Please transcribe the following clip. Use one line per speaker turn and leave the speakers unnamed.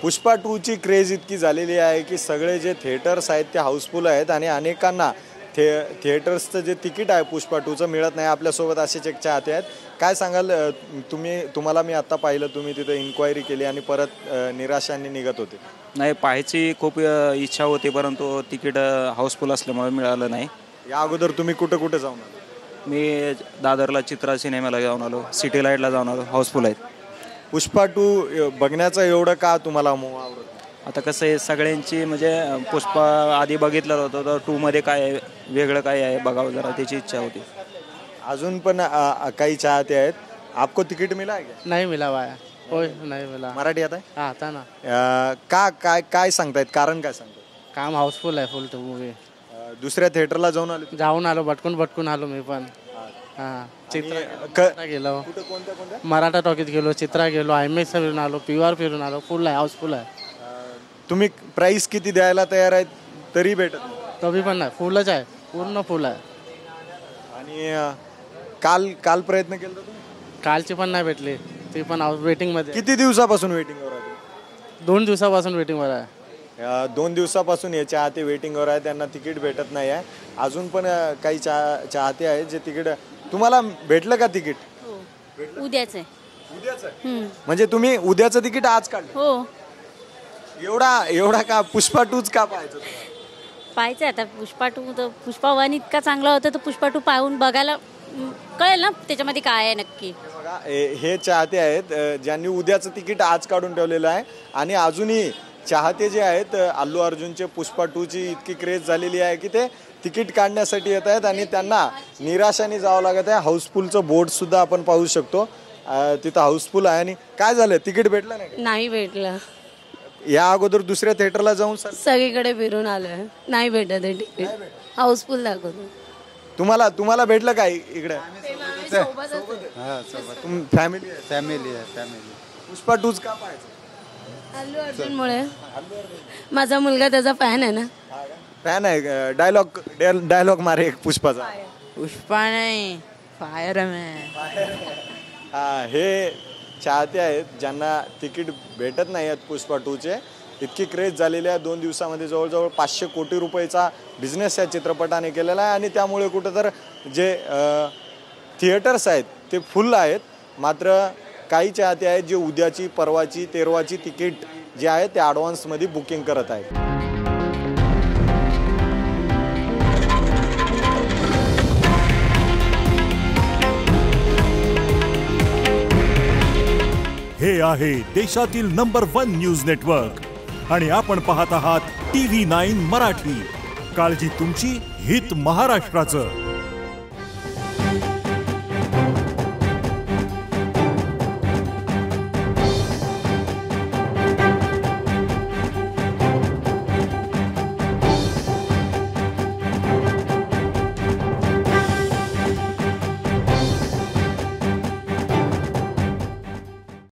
Pushpa 2ची craze इतकी झालेली आहे की सगळे जे थिएटर्स आहेत ते हाऊसफुल आहेत आणि अनेकांना थिएटर्सचं जे तिकीट आहे पुष्पा 2चं मिळत नाही। आपल्यासोबत असेच एक चाहते आहेत, काय सांगाल तुम्हाला मी आत्ता पाहिलं तुम्ही तिथे इन्क्वायरी केली आणि परत निराशाने निघत होते?
नाही, पाहायची खूप इच्छा होती परंतु तिकीट हाऊसफुल असल्यामुळे मिळालं नाही।
या अगोदर तुम्ही कुठं कुठं जाऊन आले?
मी दादरला चित्रा सिनेमाला जाऊन आलो, सिटी लाईटला जाऊन आलो, हाऊसफुल आहेत।
पुष्पा 2 बघण्याचं एवढं का तुम्हाला मोह आवडत?
आता कसं आहे सगळ्यांची म्हणजे पुष्पा आधी बघितलं होतं तर 2मध्ये काय आहे वेगळं काय आहे बघावं जरा त्याची इच्छा होती।
अजून पण काही चाहते आहेत। आपको तिकीट मिला है क्या?
नहीं मिला भाई, कोई नहीं मिला।
मराठी आता है?
हाँ आता ना।
काय सांगतायत, कारण काय सांगतायत?
काम हाऊसफुल आहे फुल मूवी।
दुसऱ्या थिएटरला जाऊन आले?
जाऊन आलो, भटकून आलो मी पण। हां, चित्रा गेलो,
कोणत्या
मराठा टॉकीत गेलो, चित्रा गेलो, आयमॅक्स फिरून आलो, पीव्हीआर फिरून आलो, फुल आहे, हाऊसफुल आहे।
तुम्ही प्राइस किती द्यायला तयार आहेत तरी भेटत नाही?
तभी पण नाही, फुलच आहे, पूर्ण फुल आहे।
आणि काल प्रयत्न केला तुम्ही?
कालची पण नाही भेटली, ती पण वेटिंग मध्ये।
किती दिवसापासून वेटिंगवर आहे?
2 दिवसापासून वेटिंगवर आहे।
2 दिवसापासून हे चाहते वेटिंगवर आहे, त्यांना तिकीट भेटत नाही आहे। अजून पण काही चाहते आहेत जे तिकीट, तुम्हाला भेटलं का तिकीट?
उद्याच आहे।
उद्याच आहे म्हणजे तुम्ही उद्याचं तिकीट आज काढलं?
हो।
एवढा का पुष्पा 2च का पाहायचं?
पाहायचं आता पुष्पा 2 तर पुष्पा 1 इतका चांगला होता तर पुष्पा 2 पाहून बघायला कळेल ना त्याच्यामध्ये काय आहे नक्की।
बघा हे चाहते आहेत ज्यांनी उद्याचं तिकीट आज काढून ठेवलेलं आहे आणि अजूनही चाहते जे आहेत अल्लू अर्जुनचे पुष्पा 2ची इतकी क्रेज झालेली आहे की ते तिकीट काढण्यासाठी येत आहेत आणि त्यांना निराशाने जावं लागत आहे। हाऊसफुलचं बोर्ड सुद्धा आपण पाहू शकतो, तिथं हाऊसफुल आहे। आणि काय झालं, तिकीट भेटलं नाही?
नाही भेटलं।
या अगोदर दुसऱ्या थिएटरला जाऊन
सगळीकडे फिरून आलोय, नाही भेटत आहे तिकीट, हाऊसफुल दाखवतो।
तुम्हाला भेटलं काय इकडे? फॅमिली पुष्पा 2च का पाहायचं?
अल्लू अर्जुनमुळे। माझा मुलगा त्याचा फॅन आहे ना।
फॅन आहे? डायलॉग मारे एक पुष्पाचा।
पुष्पा नाही, फायरमॅन।
हे चाहते आहेत ज्यांना तिकीट भेटत नाही आहेत पुष्पा 2चे, इतकी क्रेज झालेली आहे। 2 दिवसामध्ये जवळजवळ 500 कोटी रुपयाचा बिझनेस या चित्रपटाने केलेला आहे आणि त्यामुळे कुठं तर जे थिएटर्स आहेत ते फुल आहेत। मात्र काही चाहते आहेत जे उद्याची, परवाची, 13वाची तिकीट जे आहे ते ॲडव्हान्समध्ये बुकिंग करत आहेत।
हे आहे देशातील नंबर 1 न्यूज नेटवर्क आणि आपण पाहत आहात TV9 मराठी। काळजी तुमची, हित महाराष्ट्राचं।